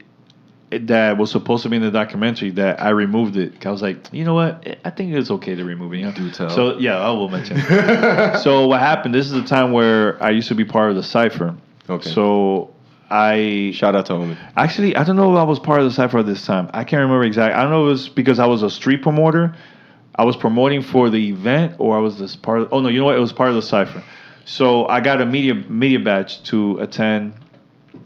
that was supposed to be in the documentary that I removed it. I was like, you know what? I think it's okay to remove it. You know? Do tell. So yeah, I will mention it. So what happened? This is the time where I used to be part of the Cypher, Okay. So shout out to homie. Actually, I don't know if I was part of the cypher at this time. I can't remember exactly. I don't know if it was because I was a street promoter. I was promoting for the event, or I was this part of... Oh, no, you know what? It was part of the cypher. So I got a media badge to attend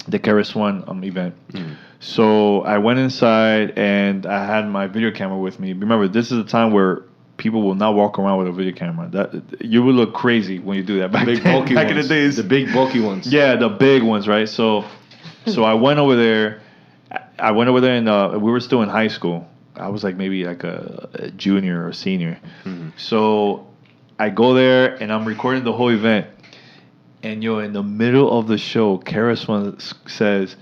the KRS-One event. Mm. So I went inside, and I had my video camera with me. Remember, this is a time where people will not walk around with a video camera. That you would look crazy when you do that. Back in the days. The big bulky ones. Yeah, the big ones, right? So I went over there. And we were still in high school. I was like maybe like a junior or senior. Mm-hmm. So I go there and I'm recording the whole event. And in the middle of the show, KRS-One says,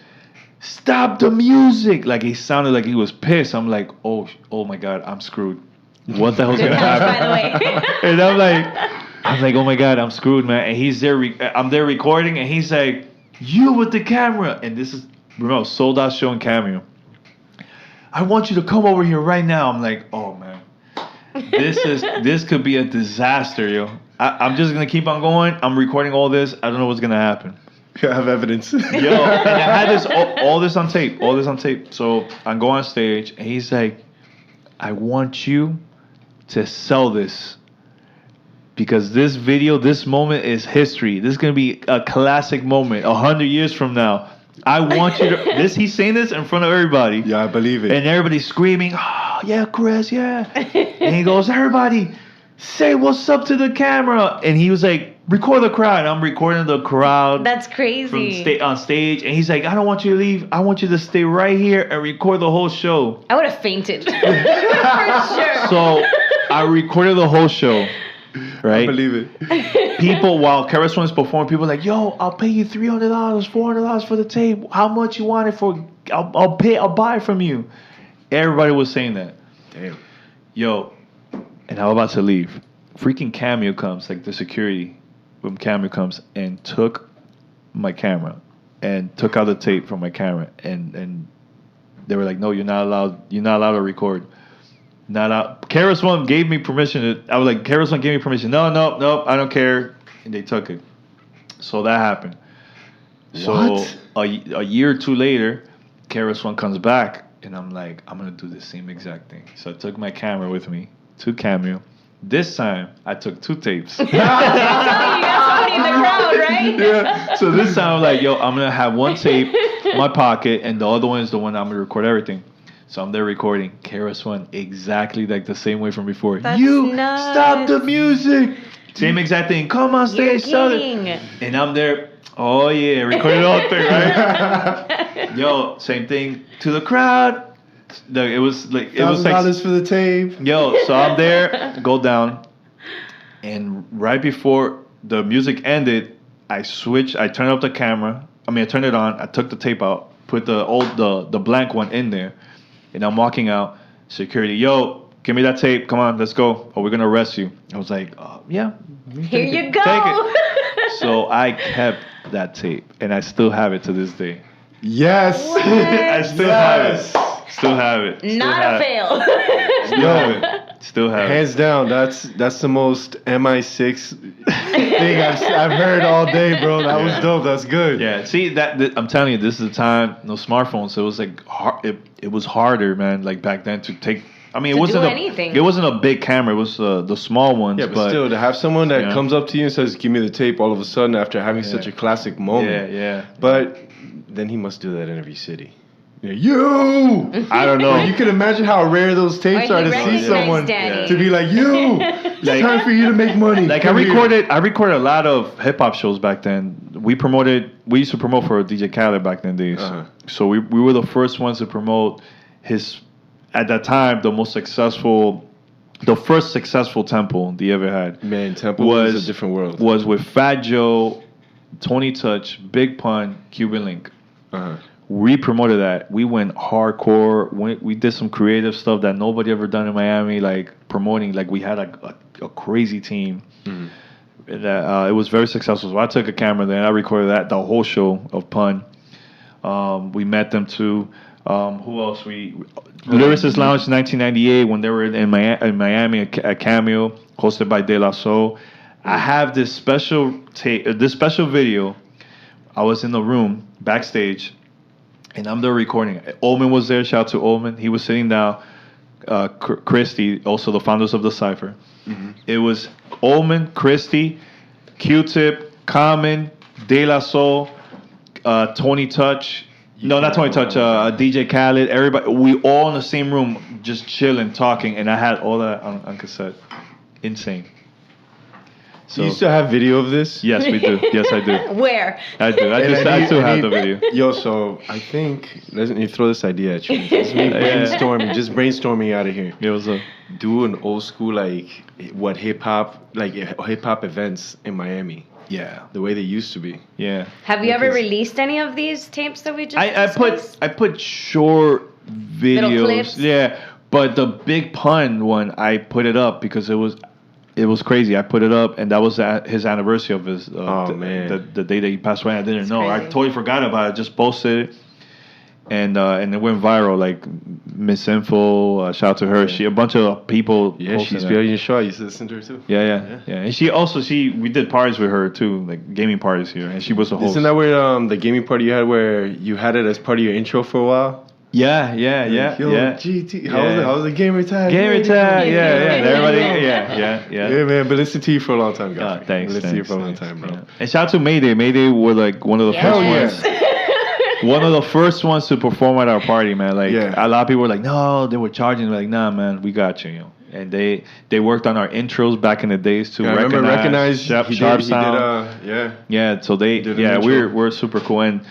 "Stop the music!" Like he sounded like he was pissed. I'm like, oh my God, I'm screwed. What the hell's gonna happen? By the way. And I'm like, oh my God, I'm screwed, man. And he's there. I'm there recording, and he's like, "You with the camera?" And this is sold out show in Cameo. "I want you to come over here right now." I'm like, oh man, this could be a disaster, yo. I'm just gonna keep on going. I'm recording all this. I don't know what's gonna happen. I have evidence. Yo, and I had this all this on tape. All this on tape. So I go on stage, and he's like, "I want you to sell this because this video, this moment is history. This is gonna be a classic moment 100 years from now. I want you to..." He's saying this in front of everybody. Yeah, I believe it. And everybody's screaming, "Oh, yeah, Chris, yeah." And he goes, "Everybody, say what's up to the camera." And he was like, "Record the crowd." And I'm recording the crowd. That's crazy. On stage. And he's like, "I don't want you to leave. I want you to stay right here and record the whole show." I would have fainted. For sure. So I recorded the whole show. Right? I believe it. People, while KRS-One is performing, people are like, "Yo, I'll pay you $300, $400 for the tape. How much you want it for? I'll buy it from you." Everybody was saying that. Damn. Yo, and I'm about to leave. Freaking Cameo comes, like the security from Cameo comes and took my camera and took out the tape from my camera, and they were like, "No, you're not allowed to record." Not out. KRS-One gave me permission. I was like, KRS-One gave me permission. No, I don't care. And they took it. So that happened. So a year or two later, KRS-One comes back, and I'm like, I'm gonna do the same exact thing. So I took my camera with me to Cameo. This time, I took 2 tapes. You got somebody in the crowd, right? Yeah. So this time, I'm like, yo, I'm gonna have one tape in my pocket, and the other one is the one I'm gonna record everything. So I'm there recording KRS-One exactly like the same way from before. That's you nuts. Stop the music. Same exact thing. Come on stage, shout it. And I'm there. Oh yeah, recorded the whole thing, right? Yo, same thing to the crowd. It was like $1,000 for the tape. Yo, so I'm there, go down, and right before the music ended, I turned up the camera. I turned it on. I took the tape out, put the blank one in there. And I'm walking out, security, "Yo, give me that tape. Come on, let's go. Or we're going to arrest you." I was like, "Yeah. Here you go." Take it. So I kept that tape, and I still have it to this day. Yes. I still have it. Still have it. Not a fail. Still have it. Hands down, that's the most MI6 thing I've heard all day, bro. That was dope. That's good. Yeah. See that I'm telling you, this is the time. No smartphones, so it was like it was harder, man. Like back then to take. It wasn't anything. It wasn't a big camera. It was the small ones. Yeah, but still, to have someone that comes up to you and says, "Give me the tape," all of a sudden after having such a classic moment. Yeah. But then he must do that in every city. Yeah, you! I don't know. You can imagine how rare those tapes are to see someone to be like, "You, it's time for you to make money." Like I recorded a lot of hip hop shows back then. We used to promote for DJ Khaled back then days. Uh-huh. So we were the first ones to promote his, at that time, the first successful temple he ever had. Man, temple was a different world. Was with Fat Joe, Tony Touch, Big Pun, Cuban Link. Uh-huh. We promoted that. We went hardcore. We did some creative stuff that nobody ever done in Miami, like promoting. Like we had a crazy team. Mm-hmm. It was very successful. So I took a camera there and I recorded the whole show of Pun. We met them too. Who else? Lyricist Lounge 1998 when they were in Miami, a Cameo hosted by De La Soul. I have this special video. I was in the room backstage, and I'm there recording. Ullman was there. Shout out to Ullman. He was sitting down. Christy, also the founders of the Cypher. Mm-hmm. It was Ullman, Christy, Q-Tip, Common, De La Soul, Tony Touch. No, not Tony Touch. DJ Khaled. Everybody. We all in the same room, just chilling, talking, and I had all that on cassette. Insane. So, you still have video of this? Yes, we do. Yes, I do. Where? I do. I still have the video. Yo, so I think let me throw this idea at you. Just brainstorming out of here. Yeah, what's up? Do an old school hip hop events in Miami. Yeah, the way they used to be. Yeah. Have you ever released any of these tapes that we just discussed? I put short videos. Little clips? Yeah, but the Big Pun one, I put it up because it was crazy. I put it up, and that was his anniversary of his the day that he passed away. I didn't know. Crazy. I totally forgot about it. Just posted it, and it went viral. Like Miss Info, shout out to her. She a bunch of people. Yeah, she's on your show. I used to listen to her too. Yeah. And we did parties with her too, like gaming parties here, and she was a host. Isn't that where the gaming party you had, where you had it as part of your intro for a while? Yeah. GT. How was the Gamertag? Gamertag, everybody, yeah. Yeah, man. But listen to you for a long time, guys. Thanks. Listen to you for a long time, bro. Yeah. And shout out to Mayday. Mayday were like one of the first ones. One of the first ones to perform at our party, man. Like a lot of people were like, no, they were charging. Like, nah, man, we got you. And they worked on our intros back in the days too. I remember Recognize. Sharp Sound. Yeah. So we're super cool. And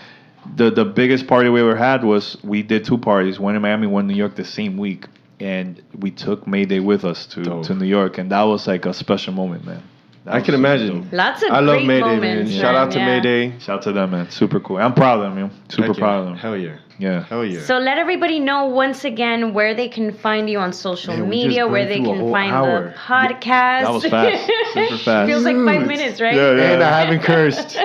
the biggest party we ever had was we did 2 parties, one in Miami, one in New York, the same week, and we took Mayday with us to New York, and that was like a special moment, man. I can imagine. Lots of I love great Mayday, moments, man. Shout out to Mayday. Shout out to them, man. Super cool. I'm proud of them, man. Super proud of them. Hell yeah. Yeah. Hell yeah. So let everybody know once again where they can find you on social media, where they can find the podcast. That was fast. Super fast. Feels like 5 minutes, right? Yeah. And I haven't cursed.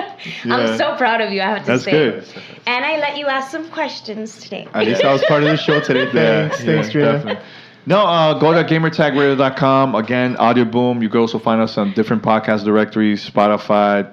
I'm so proud of you, I have to say. That's good. And I let you ask some questions today. At least I was part of the show today. Thanks, Trina. No, go to gamertagradio.com. Again, Audio Boom. You can also find us on different podcast directories, Spotify,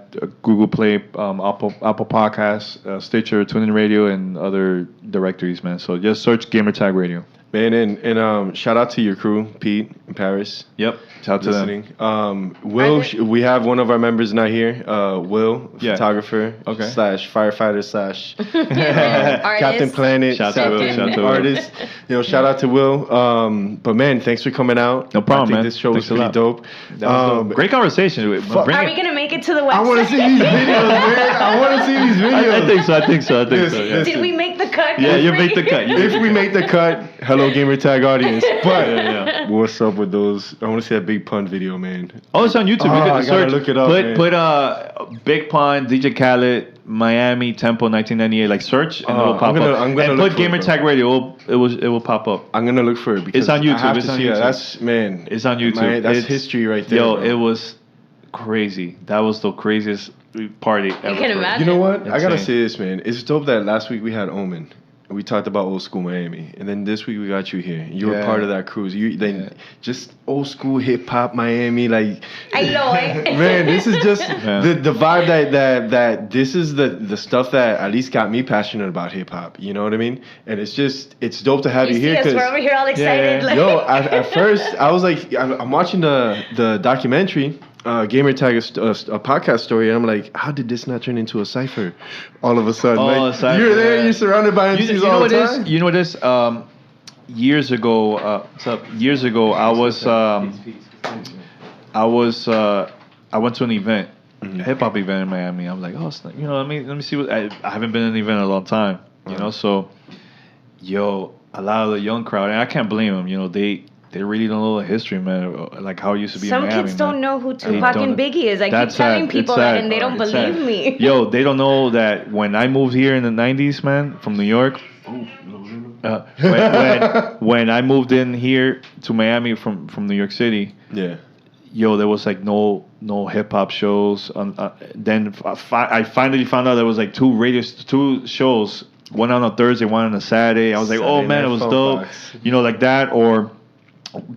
Google Play, Apple Podcasts, Stitcher, TuneIn Radio, and other directories, man. So just search Gamertag Radio. Man, and shout out to your crew, Pete in Paris. Yep. Shout out to them. Will, we have one of our members not here. Will, photographer, / firefighter / Captain Planet, shout out to artist. Shout out to Will. But man, thanks for coming out. No problem, man. I think this show was pretty dope. Great conversation. Are we gonna make it to the website? I want to see these videos, man. I want to see these videos. I think so. Yeah. Did we make the cut? Yeah, you make the cut. If we make the cut, hello Gamertag audience. But what's up with those? I want to see that Big Pun video, man. Oh, it's on YouTube. I gotta look it up. Put Big Pun, DJ Khaled, Miami Tempo 1998. Like search and it'll pop up. I'm gonna and put Gamertag Radio. It will pop up. I'm gonna look for it because it's on YouTube. I have to see it. That's It's on YouTube. That's history right there. Yo, it was crazy. That was the craziest party ever. You can imagine. You know what? I gotta say this, man. It's dope that last week we had Omen. We talked about old school Miami, and then this week we got you here. You were part of that cruise. Just old school hip hop Miami, like. I know it. Man, this is just the vibe that this is the stuff that at least got me passionate about hip hop. You know what I mean? And it's dope to have you here. Because we're over here all excited. Like. Yo, at first I was like, I'm watching the documentary. Gamertag a podcast story, and I'm like, how did this not turn into a cipher all of a sudden? A cipher, you're there, you're surrounded by MCs all the time. You know what this? Years ago, I went to an event, a hip hop event in Miami. I'm like, let me see what. I haven't been in an event in a long time, you know. So, a lot of the young crowd, and I can't blame them. They really don't know the history, man. Like how it used to be in Miami. Some kids don't know who Tupac and Biggie is. I keep telling people that, and they don't believe me. Yo, they don't know that when I moved here in the 90s, man, from New York. When I moved in here to Miami from New York City. Yeah. Yo, there was like no hip hop shows. Then I finally found out there was like two shows, one on a Thursday, one on a Saturday. I was like, oh man, it was dope. Like that. Or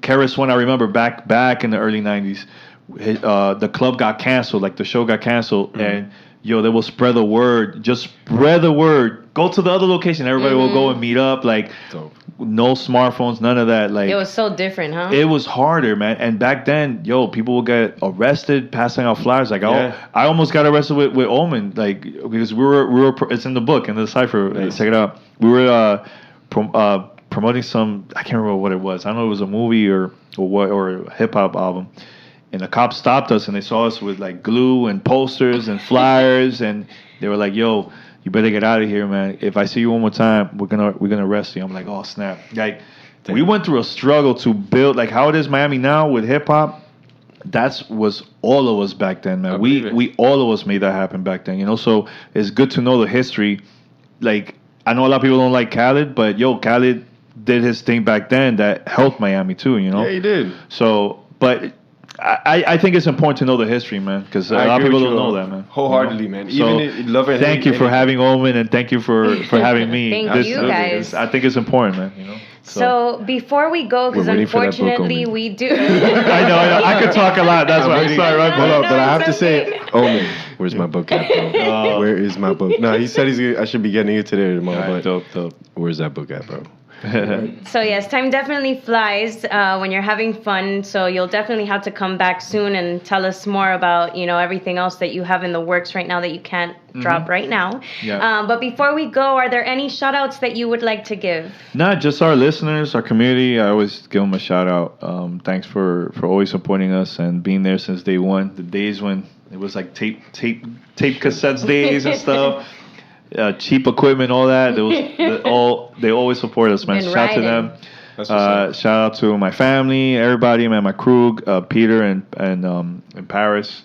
Karis one, I remember back in the early 90s, the club got canceled, like the show got canceled, and yo, they will spread the word. Just spread the word. Go to the other location. Everybody will go and meet up. Like, no smartphones, none of that. Like, it was so different, huh? It was harder, man. And back then, yo, people would get arrested passing out flyers. Like, I almost got arrested with Omen, like, because we were. It's in the book, in the cipher. Nice. Check it out. We were promoting some. I can't remember what it was. I don't know if it was a movie or a hip hop album. And the cops stopped us, and they saw us with like glue and posters and flyers, and they were like, "Yo, you better get out of here, man. If I see you one more time, we're gonna arrest you." I'm like, "Oh snap!" Like, we went through a struggle to build like how it is Miami now with hip hop. That was all of us back then, man. We all of us made that happen back then, you know. So it's good to know the history. Like, I know a lot of people don't like Khaled, but yo, Khaled did his thing back then that helped Miami too, you know. Yeah, he did. So, but I think it's important to know the history, man, because a lot of people don't know that, man. Wholeheartedly, man. Thank you for having Omen, and thank you for having me. Thank you, guys. I think it's important, man. You know. So before we go, because unfortunately we do. I know. I could talk a lot. That's why I'm sorry. Hold up, but I have to say, Omen, where's my book at, bro? Where is my book? No, he said I should be getting it today or tomorrow. Right, dope. Where's that book at, bro? So yes, time definitely flies when you're having fun. So you'll definitely have to come back soon and tell us more about, you know, everything else that you have in the works right now that you can't drop right now. Yeah. But before we go, are there any shout outs that you would like to give? Nah, just our listeners, our community. I always give them a shout out. Thanks for always supporting us and being there since day one. The days when it was like tape cassettes days and stuff. Cheap equipment, all that. They always support us, man. Shout out to them. Shout out to my family, everybody, man. My crew, Peter and Paris.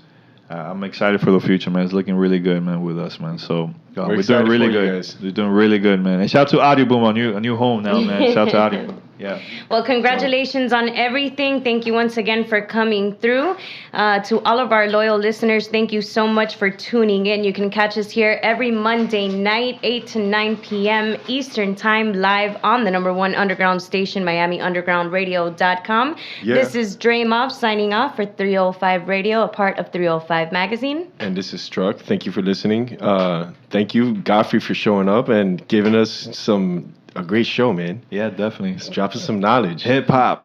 I'm excited for the future, man. It's looking really good, man, with us, man. So we're doing really good. We're doing really good, man. And shout out to Audio Boom, a new home now, man. Shout out to Audio Boom. Yeah. Well, congratulations on everything. Thank you once again for coming through. To all of our loyal listeners, thank you so much for tuning in. You can catch us here every Monday night, 8 to 9 p.m. Eastern Time, live on the #1 underground station, MiamiUndergroundRadio.com. Yeah. This is Dre Moff signing off for 305 Radio, a part of 305 Magazine. And this is Struck. Thank you for listening. Thank you, Godfrey, for showing up and giving us a great show, man. Yeah, definitely. It's dropping some knowledge. Hip hop.